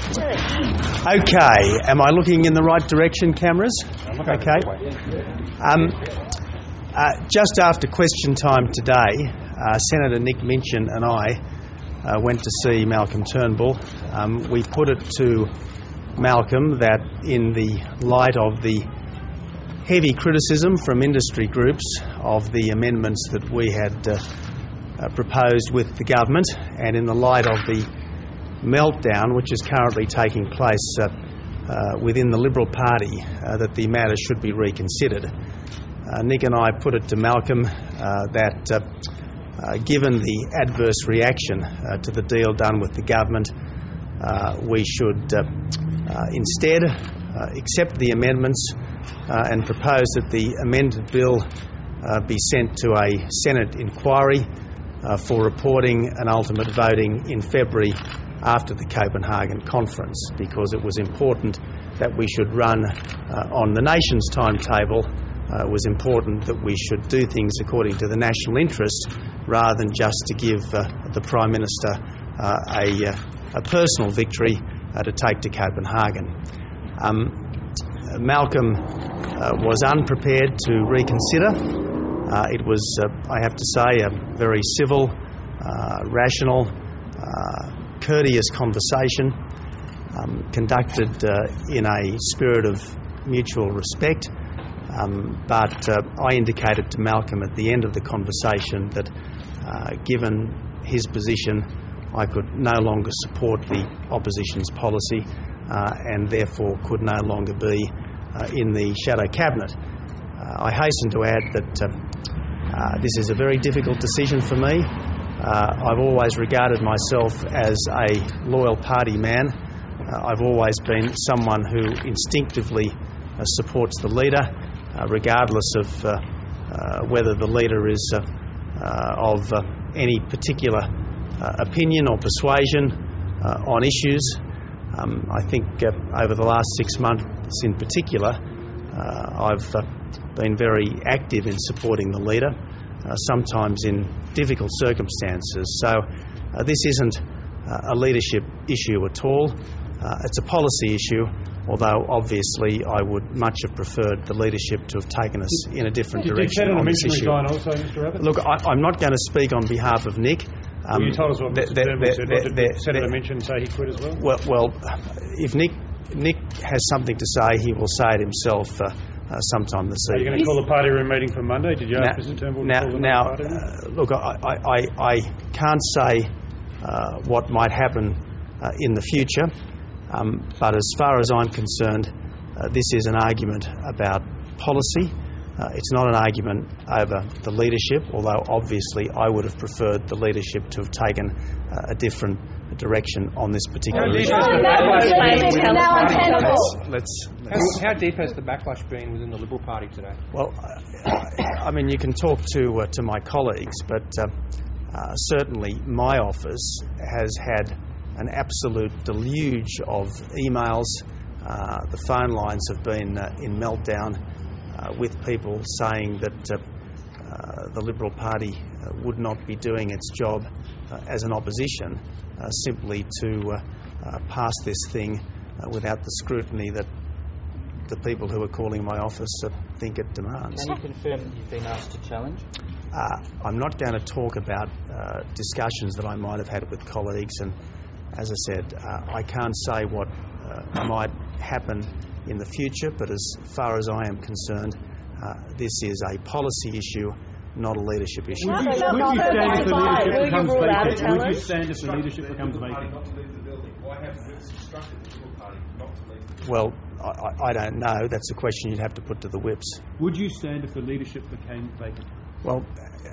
Okay, am I looking in the right direction, cameras? Okay. Just after question time today, Senator Nick Minchin and I went to see Malcolm Turnbull. We put it to Malcolm that in the light of the heavy criticism from industry groups of the amendments that we had proposed with the government, and in the light of the meltdown which is currently taking place within the Liberal Party, that the matter should be reconsidered. Nick and I put it to Malcolm that given the adverse reaction to the deal done with the government, we should instead accept the amendments and propose that the amended bill be sent to a Senate inquiry for reporting and ultimate voting in February after the Copenhagen conference, because it was important that we should run on the nation's timetable. It was important that we should do things according to the national interest rather than just to give the Prime Minister a personal victory to take to Copenhagen. Malcolm was unprepared to reconsider. It was, I have to say, a very civil, rational, courteous conversation conducted in a spirit of mutual respect. But I indicated to Malcolm at the end of the conversation that given his position, I could no longer support the opposition's policy and therefore could no longer be in the shadow cabinet. I hasten to add that this is a very difficult decision for me. I've always regarded myself as a loyal party man. I've always been someone who instinctively supports the leader, regardless of whether the leader is of any particular opinion or persuasion on issues. I think over the last 6 months in particular, I've been very active in supporting the leader, sometimes in difficult circumstances. So this isn't a leadership issue at all. It's a policy issue, although obviously I would much have preferred the leadership to have taken us in a different direction on this issue. Also, Mr. Abbott? Look, I'm not going to speak on behalf of Nick. Well, you told us what Mr. Turnbull said. What did Senator Minchin say he quit as well? Well, if Nick has something to say, he will say it himself sometime this evening. Are you going to call the party room meeting for Monday? Did you ask Mr. Turnbull to call the party room? Look, I can't say what might happen in the future, but as far as I'm concerned, this is an argument about policy. It's not an argument over the leadership, although obviously I would have preferred the leadership to have taken a different direction on this particular issue. How deep has the backlash been within the Liberal Party today? Well, I mean, you can talk to my colleagues, but certainly my office has had an absolute deluge of emails. The phone lines have been in meltdown with people saying that the Liberal Party would not be doing its job as an opposition simply to pass this thing without the scrutiny that the people who are calling my office think it demands. Can you confirm that you've been asked to challenge? I'm not going to talk about discussions that I might have had with colleagues, and as I said, I can't say what might happen in the future, but as far as I am concerned, this is a policy issue, not a leadership issue. Would you stand if the leadership becomes vacant? Would you stand if the leadership becomes vacant? Why haven't we instructed the Liberal Party not to leave the building? Well, I don't know. That's a question you'd have to put to the whips. Would you stand if the leadership became vacant? Well,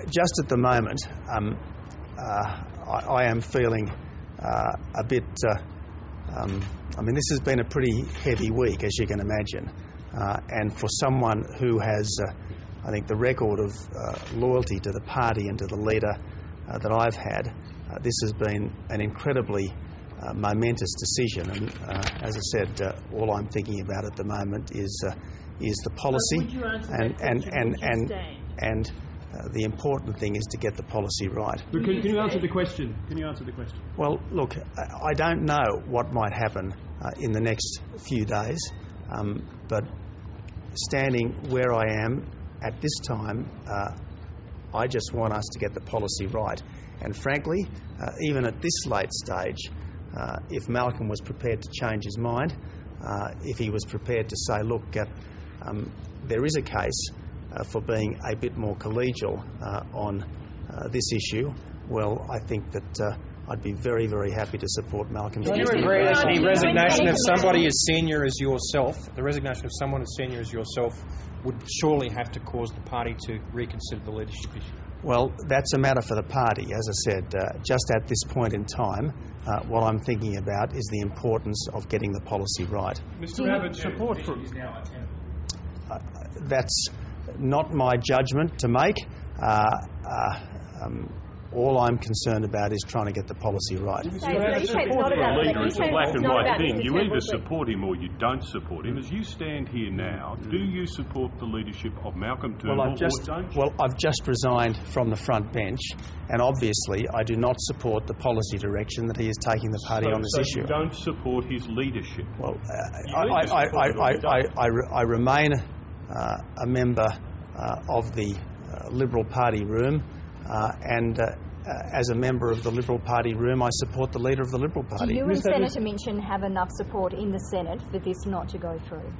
just at the moment, I am feeling a bit... I mean, this has been a pretty heavy week, as you can imagine. And for someone who has, I think, the record of loyalty to the party and to the leader that I've had, this has been an incredibly momentous decision. And as I said, all I'm thinking about at the moment is the policy. Would you answer and the important thing is to get the policy right. Can you answer the question? Can you answer the question? Well, look, I don't know what might happen in the next few days. But standing where I am at this time, I just want us to get the policy right. And frankly, even at this late stage, if Malcolm was prepared to change his mind, if he was prepared to say, look, there is a case for being a bit more collegial on this issue, well, I think that I'd be very, very happy to support Malcolm. Do you agree that the resignation of somebody as senior as yourself, would surely have to cause the party to reconsider the leadership issue? Well, that's a matter for the party. As I said, just at this point in time, what I'm thinking about is the importance of getting the policy right. Mr. Abbott, support for is now untenable. That's not my judgment to make. All I'm concerned about is trying to get the policy right. It's not about leader. It's a black and white thing. You either support him or you don't support him. As you stand here now, do you support the leadership of Malcolm Turnbull or don't you? Well, I've just resigned from the front bench, and obviously I do not support the policy direction that he is taking the party on this issue. You don't support his leadership? Well, I remain a member of the Liberal Party room, and as a member of the Liberal Party room, I support the leader of the Liberal Party. Do you and Senator Minchin have enough support in the Senate for this not to go through?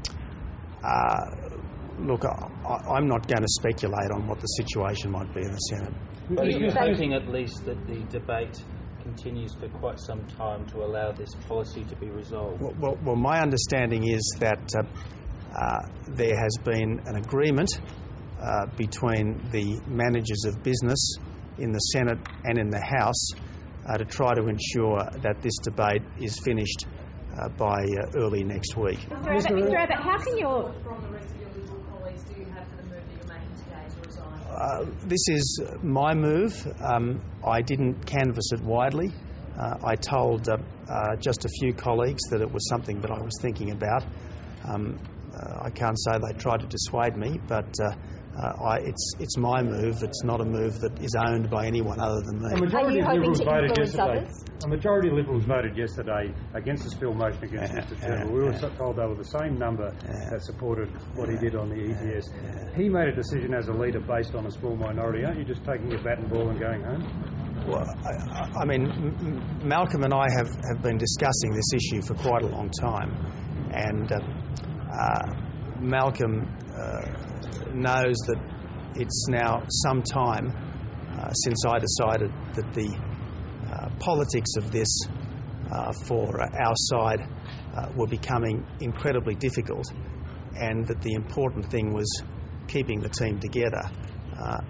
Look, I'm not going to speculate on what the situation might be in the Senate. But are you hoping at least that the debate continues for quite some time to allow this policy to be resolved? Well, my understanding is that there has been an agreement between the managers of business in the Senate and in the House to try to ensure that this debate is finished by early next week. Mr. Abbott, how can your... From the rest of your Liberal colleagues, do you have for the move that you're making today to resign? This is my move. I didn't canvass it widely. I told just a few colleagues that it was something that I was thinking about. I can't say they tried to dissuade me, but it's my move. It's not a move that is owned by anyone other than me. A majority of Liberals voted yesterday against the spill motion against Mr. Turnbull. We were told they were the same number that supported what he did on the ETS. He made a decision as a leader based on a small minority. Aren't you just taking your bat and ball and going home? Well, I mean, Malcolm and I have been discussing this issue for quite a long time, and Malcolm knows that it's now some time since I decided that the politics of this for our side were becoming incredibly difficult, and that the important thing was keeping the team together.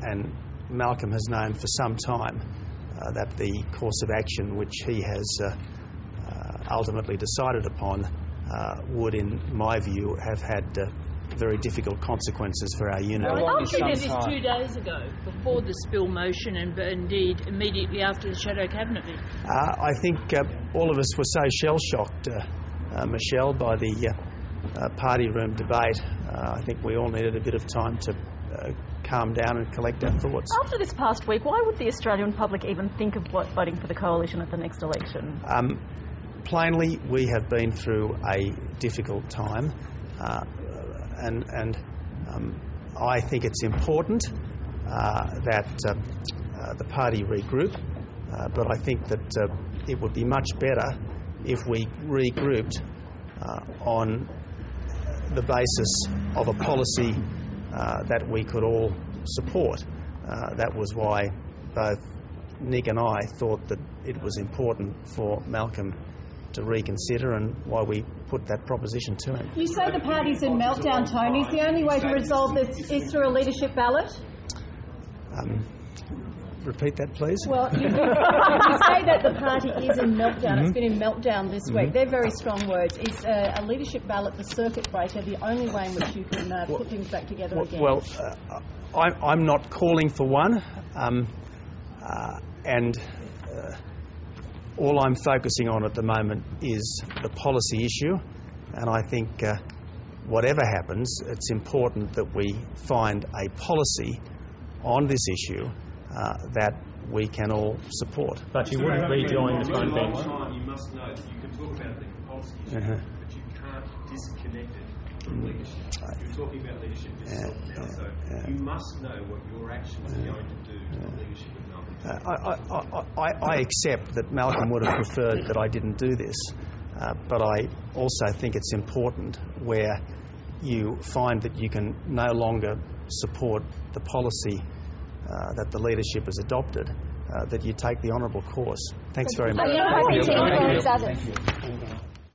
And Malcolm has known for some time that the course of action which he has ultimately decided upon would, in my view, have had very difficult consequences for our unity. Well, after this 2 days ago, before the spill motion and indeed immediately after the shadow cabinet meeting. I think all of us were so shell-shocked, Michelle, by the party room debate. I think we all needed a bit of time to calm down and collect our thoughts. After this past week, why would the Australian public even think of voting for the coalition at the next election? Plainly, we have been through a difficult time, and I think it's important that the party regroup, but I think that it would be much better if we regrouped on the basis of a policy that we could all support. That was why both Nick and I thought that it was important for Malcolm to reconsider, and why we put that proposition to him. You say the party's in meltdown, Tony. Is the only way to resolve this is through a leadership ballot? Repeat that, please. Well, you say that the party is in meltdown. It's been in meltdown this week. They're very strong words. Is a leadership ballot the circuit breaker the only way in which you can put things back together again? Well, I'm not calling for one, and all I'm focusing on at the moment is the policy issue, and I think whatever happens, it's important that we find a policy on this issue that we can all support. But you wouldn't rejoin the front bench. must know that you can talk about the policy issue, but you can't disconnect it from leadership. You're talking about leadership yourself now, so you must know what your actions are going to do to the leadership of Malcolm. I accept that Malcolm would have preferred that I didn't do this, but I also think it's important where you find that you can no longer support the policy that the leadership has adopted, that you take the honourable course. Thanks very much. Are you